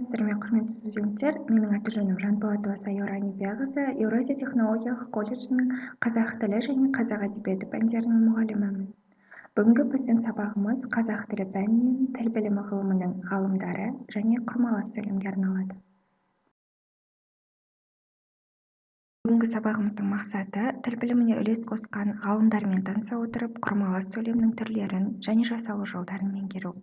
Саламатсыздар ме, құрметті студенттер? Менің аты-жөнім Жанболатова Сайора Анипияқызы, Еуразия технологиялық колледжінің қазақ тілі және қазақ әдебиеті пәндерінің мұғалімімін. Бүгінгі біздің сабағымыз қазақ тілі пәнінен тіл білімі ғылымының ғалымдары және құрмалас сөйлемге арналады. Бүгінгі сабағымыздың мақсаты тіл біліміне үлес қосқан ғалымдармен таныса отырып, құрмалас сөйлемнің түрлерін және жасалу жолдарын меңгеру.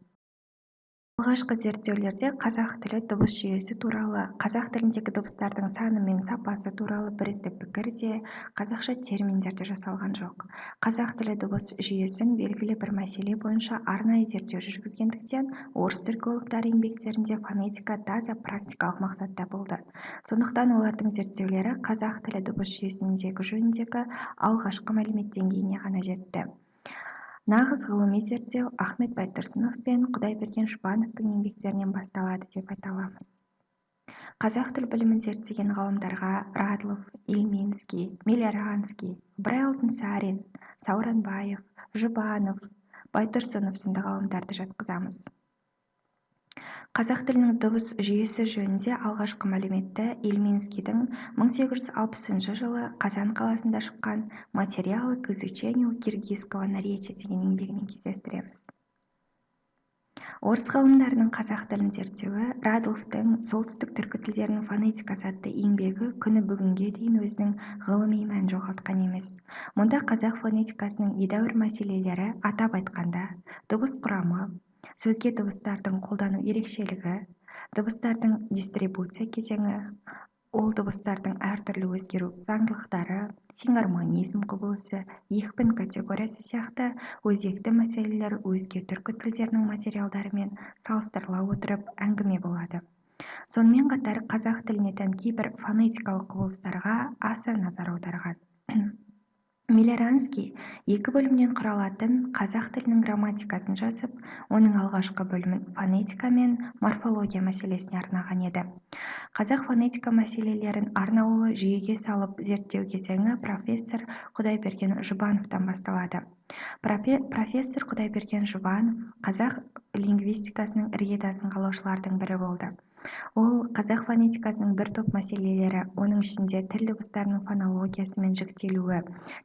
Алғашқы зерттеулерде қазақ тілі дыбыс жүйесі туралы, қазақ тіліндегі дыбыстардың саны мен сапасы туралы бірізді пікір де, қазақша терминдерде жасалған жоқ. Қазақ тілі дыбыс жүйесін белгілі бір мәселе бойынша арнайы зерттеу жүргізгендіктен, орыс түркологтары еңбектерінде фонетика таза практикалық мақсатта болды. Сондықтан олардың зерттеулері қазақ тілі дыбыс жүйесіндегі жөніндегі алғашқы мәлімет деңгейіне ғана жетті. Нағыз ғылыми зерттеу Ахмет Байтұрсынов пен Құдайберген Жұбановтың еңбектерінен басталады деп айта аламыз. Қазақ тіл білімін зерттеген ғалымдарға Радлов, Ильминский, Мелиоранский, Ыбырай Алтынсарин, Сауранбаев, Жұбанов, Байтұрсынов сынды ғалымдарды жатқызамыз. Қазақ тілінің дыбыс жүйесі жөнінде алғашқы мәліметті Ильминскийдің 1860 жылы Қазан қаласында шыққан «Материалы к изучению киргизского наречия» деген еңбегінен кездестіреміз. Орыс ғалымдарының қазақ тілін зерттеуі Радловтың «Солтүстік түркі тілдерінің фонетикасы» атты еңбегі күні бүгінге дейін өзінің ғылыми мәнін жоғалтқан емес. Мұнда қазақ фонетикасының едәуір мәселелері, атап айтқанда, дыбыс құрамы, сөзге дыбыстардың қолдану ерекшелігі, дыбыстардың дистрибуция кезеңі, ол дыбыстардың әртүрлі өзгеру заңдылықтары, сингармонизм құбылысы, екпін категориясы сияқты өзекті мәселелер өзге түркі тілдерінің материалдарымен салыстырыла отырып әңгіме болады. Сонымен қатар қазақ тіліне тән кейбір фонетикалық құбылыстарға аса назар аударған. Мелиоранский екі бөлімнен құралатын қазақ тілінің грамматикасын жазып, оның алғашқы бөлімін фонетика мен морфология мәселесіне арнаған еді. Қазақ фонетика мәселелерін арнаулы жүйеге салып зерттеу кезеңі профессор Құдайберген Жұбановтан басталады. Профессор Құдайберген Жұбанов қазақ лингвистикасының іргетасын қалаушылардың бірі болды. Ол қазақ фонетикасының бір топ мәселелері, оның ішінде тіл дыбыстарының фонологиясы мен жіктелуі,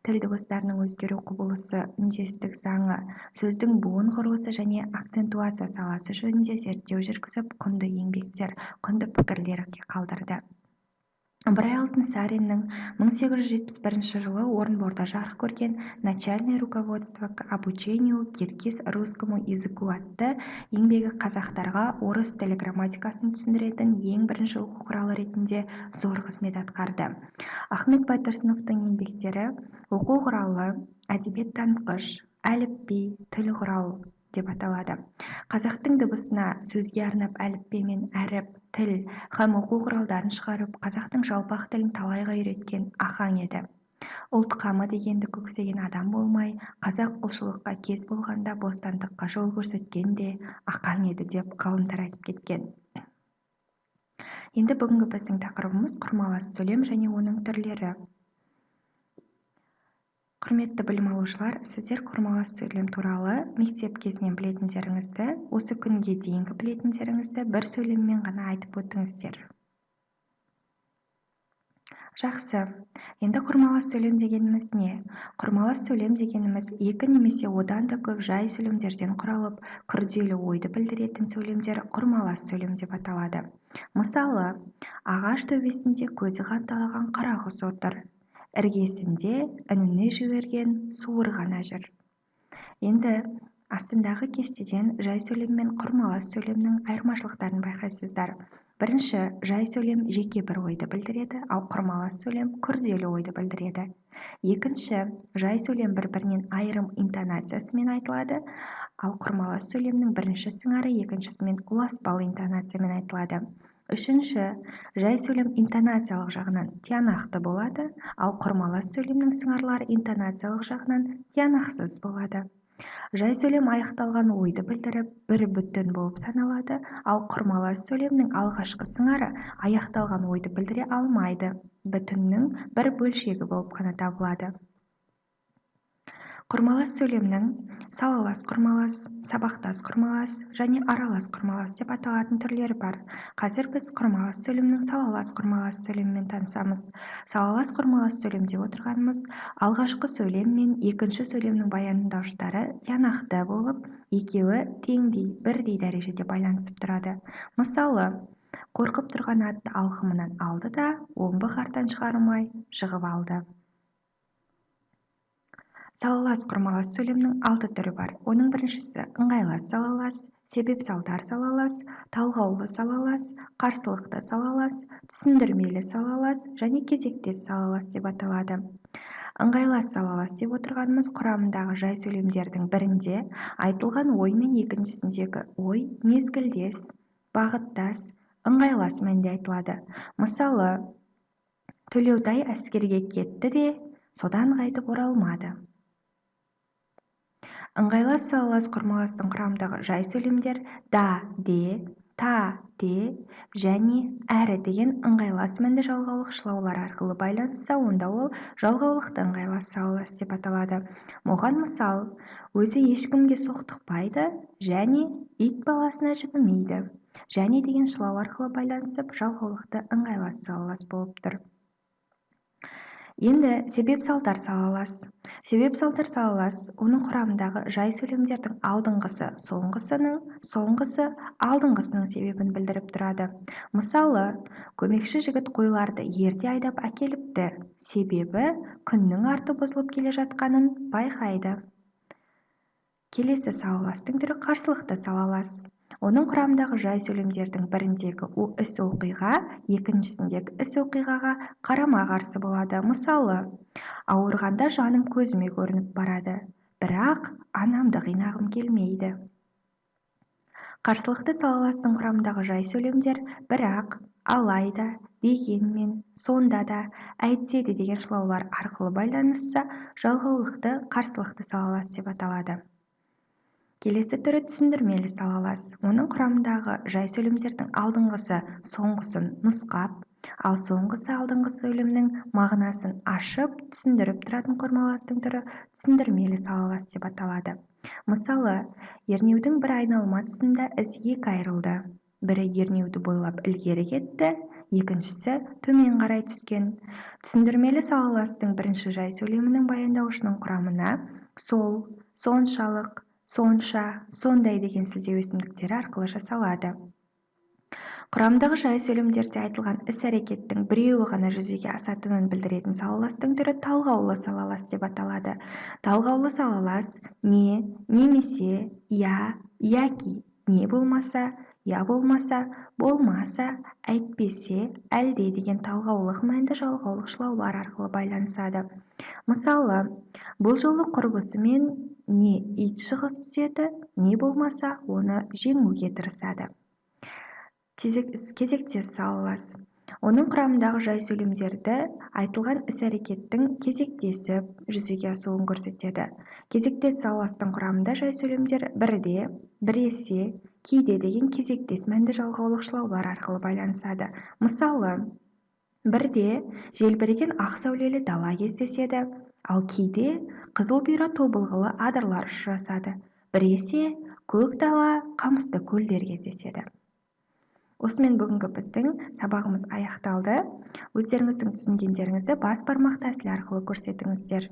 тіл дыбыстарының өзгеру құбылысы, үндестік заңы, сөздің буын құрылысы және акцентуация саласы жөнінде зерттеу жүргізіп, құнды еңбектер, құнды пікірлер қалдырды. Ыбырай Алтынсариннің 1871 жылы Орынборда жарық көрген «Начальное руководство к обучению киргиз-русскому языку» атты еңбегі қазақтарға орыс тілі грамматикасын түсіндіретін ең бірінші оқу құралы ретінде зор қызмет атқарды. Ахмет Байтұрсыновтың еңбектері оқу құралы, әдебиет танытқыш, әліпби, тіл құрал деп аталады. Қазақтың дыбысына сөзге арнап әліппе мен әріп, тіл һәм оқу құралдарын шығарып, қазақтың жалпақ тілін талайға үйреткен ахаң еді. Ұлт қамы дегенді көксеген адам болмай, қазақ ұлтшылыққа кез болғанда бостандыққа жол көрсеткен де ахаң еді деп ғалымдар айтып кеткен. Енді бүгінгі біздің тақырыбымыз құрмалас сөйлем және оның түрлері. Құрметті білім алушылар, сіздер құрмалас сөйлем туралы мектеп кезінен білетіндеріңізді, осы күнге дейінгі білетіндеріңізді бір сөйлеммен ғана айтып өттіңіздер. Жақсы. Енді құрмалас сөйлем дегеніміз не? Құрмалас сөйлем дегеніміз екі немесе одан да көп жай сөйлемдерден құралып, күрделі ойды білдіретін сөйлемдер құрмалас сөйлем деп аталады. Мысалы, ағаш төбесінде көзі қанталаған қарақұс отыр. Іргесінде ініне жіберген суыр ғана жүр. Енді астындағы кестеден жай сөйлем мен құрмалас сөйлемнің айырмашылықтарын байқайсыздар. Бірінші, жай сөйлем жеке бір ойды білдіреді, ал құрмалас сөйлем күрделі ойды білдіреді. Екінші, жай сөйлем бір-бірінен айырым интонациясымен айтылады, ал құрмалас сөйлемнің бірінші сыңары екіншісімен ұласпалы интонациямен айтылады. Үшінші, жай сөйлем интонациялық жағынан тиянақты болады, ал құрмалас сөйлемнің сыңарлары интонациялық жағынан тиянақсыз болады. Жай сөйлем аяқталған ойды білдіріп, бір бүтін болып саналады, ал құрмалас сөйлемнің алғашқы сыңары аяқталған ойды білдіре алмайды, бүтіннің бір бөлшегі болып қана табылады. Құрмалас сөйлемнің салалас құрмалас, сабақтас құрмалас және аралас құрмалас деп аталатын түрлері бар. Қазір біз құрмалас сөйлемнің салалас құрмалас сөйлеммен танысамыз. Салалас құрмалас сөйлем деп отырғанымыз алғашқы сөйлем мен екінші сөйлемнің баяндауыштары тиянақты болып, екеуі теңдей, бірдей дәрежеде байланысып тұрады. Мысалы, қорқып тұрған атты алқымынан алды да омбы қардан шығармай жығып алды. Салалас құрмалас сөйлемнің 6 түрі бар. Оның біріншісі ыңғайлас салалас, себеп-салдар салалас, талғаулы салалас, қарсылықты салалас, түсіндірмелі салалас және кезектес салалас деп аталады. Ыңғайлас салалас деп отырғанымыз құрамындағы жай сөйлемдердің бірінде айтылған ой мен екіншісіндегі ой мезгілдес, бағыттас, ыңғайлас мәнде айтылады. Мысалы, Төлеутай әскерге кетті де, содан қайтып оралмады. Ыңғайлас салалас құрмаластың құрамындағы жай сөйлемдер да, де, та, те және әрі деген ыңғайлас мәнді жалғаулық шылаулар арқылы байланысса, онда ол жалғаулықты ыңғайлас салалас деп аталады. Оған мысал, өзі ешкімге соқтықпайды және ит баласына жібімейді және деген шылау арқылы байланысып, жалғаулықты ыңғайлас салалас болып тұр. Енді себеп-салдар салалас. Себеп-салдар салалас, оның құрамындағы жай сөйлемдердің алдыңғысы соңғысы алдыңғысының себебін білдіріп тұрады. Мысалы, көмекші жігіт қойларды ерте айдап әкеліпті. Себебі күннің арты бұзылып келе жатқанын байқайды. Келесі салаластың түрі қарсылықты салалас. Оның құрамындағы жай сөйлемдердің біріндегі іс оқиға, екіншісіндегі іс оқиғаға қарама-қарсы болады. Мысалы, ауырғанда жаным көзіме көрініп барады, бірақ анамды қинағым келмейді. Қарсылықты салаластың құрамындағы жай сөйлемдер бірақ, алайда, дегенмен, сонда да, әйтсе де деген шылаулар арқылы байланысса, жалғаулықты қарсылықты салалас деп аталады. Келесі түрі түсіндірмелі салалас. Оның құрамындағы жай сөйлемдердің алдыңғысы соңғысын нұсқап, ал соңғысы алдыңғы сөйлемнің мағынасын ашып, түсіндіріп тұратын құрмаластың түрі түсіндірмелі салалас деп аталады. Мысалы, ернеудің бір айналма тұсында із екі айырылды. Бірі ернеуді бойлап ілгері кетті, екіншісі төмен қарай түскен. Түсіндірмелі салаластың бірінші жай сөйлемінің баяндаушының құрамына сол, соншалық, сонша, сондай деген сілтеу өсімдіктері арқылы жасалады. Құрамдағы жай сөйлемдерде айтылған іс-әрекеттің біреуі ғана жүзеге асатынын білдіретін салаластың түрі талғаулы салалас деп аталады. Талғаулы салалас не, немесе, я, яки, не болмаса, я болмаса, болмаса, әйтпесе, әлде деген талғаулық мәнді жалғаулық шылаулар арқылы байланысады. Мысалы, бұл жолы құрбысымен не ит шығыс түседі, не болмаса оны жеңуге тырысады. Кезектес салалас. Оның құрамындағы жай сөйлемдерді айтылған іс-әрекеттің кезектесіп жүзеге асуын көрсетеді. Кезектес салаластың құрамында жай сөйлемдер бірде, біресе, кейде деген кезектес мәнді жалғаулық шылаулар арқылы байланысады. Мысалы, бірде желбіреген ақ сәулелі дала кездеседі, ал кейде қызыл бұйра тобылғылы адырлар ұшырасады. Біресе көк дала қамысты көлдер кездеседі. Осымен бүгінгі біздің сабағымыз аяқталды. Өздеріңіздің түсінгендеріңізді бас бармақ тәсілі арқылы көрсетіңіздер.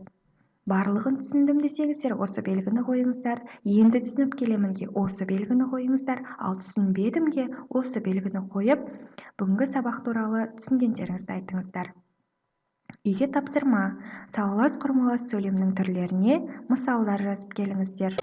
Барлығын түсіндім десеңіздер, осы белгіні қойыңыздар. Енді түсініп келемінге осы белгіні қойыңыздар, ал түсінбедімге осы белгіні қойып, бүгінгі сабақ туралы түсінгендеріңізді айтыңыздар. Үйге тапсырма. Салалас құрмалас сөйлемнің түрлеріне мысалдар жазып келіңіздер.